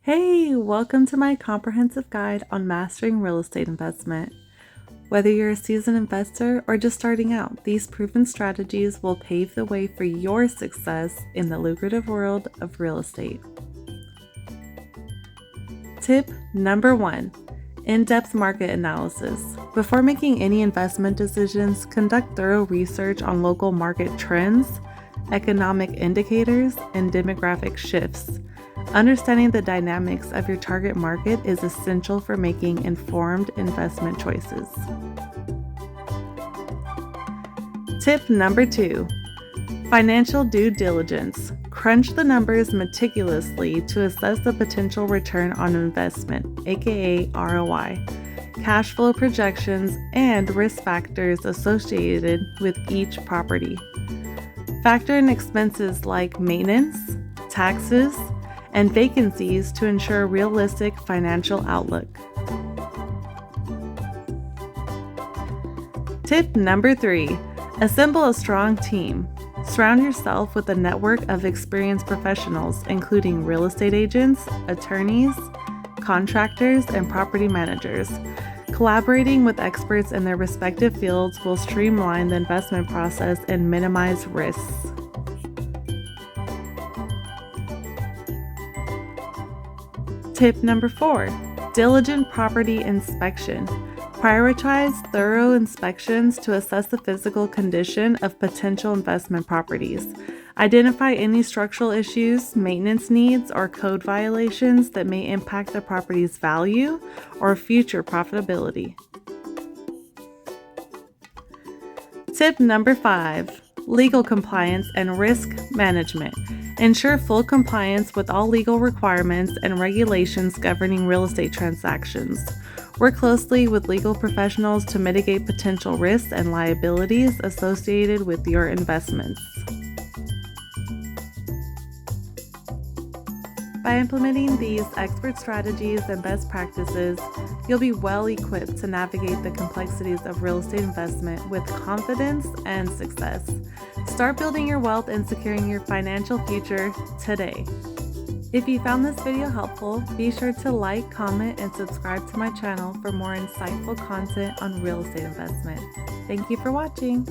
Hey, welcome to my comprehensive guide on mastering real estate investment. Whether you're a seasoned investor or just starting out, these proven strategies will pave the way for your success in the lucrative world of real estate. Tip number 1. In-depth market analysis. Before making any investment decisions, conduct thorough research on local market trends, economic indicators, and demographic shifts. Understanding the dynamics of your target market is essential for making informed investment choices. Tip number 2. Financial due diligence. Crunch the numbers meticulously to assess the potential return on investment, aka ROI, cash flow projections, and risk factors associated with each property. Factor in expenses like maintenance, taxes, and vacancies to ensure a realistic financial outlook. Tip number 3. Assemble a strong team. Surround yourself with a network of experienced professionals, including real estate agents, attorneys, contractors, and property managers. Collaborating with experts in their respective fields will streamline the investment process and minimize risks. Tip number 4. Diligent property inspection. Prioritize thorough inspections to assess the physical condition of potential investment properties. Identify any structural issues, maintenance needs, or code violations that may impact the property's value or future profitability. Tip number 5. Legal compliance and risk management. Ensure full compliance with all legal requirements and regulations governing real estate transactions. Work closely with legal professionals to mitigate potential risks and liabilities associated with your investments. By implementing these expert strategies and best practices, you'll be well equipped to navigate the complexities of real estate investment with confidence and success. Start building your wealth and securing your financial future today. If you found this video helpful, be sure to like, comment, and subscribe to my channel for more insightful content on real estate investment. Thank you for watching.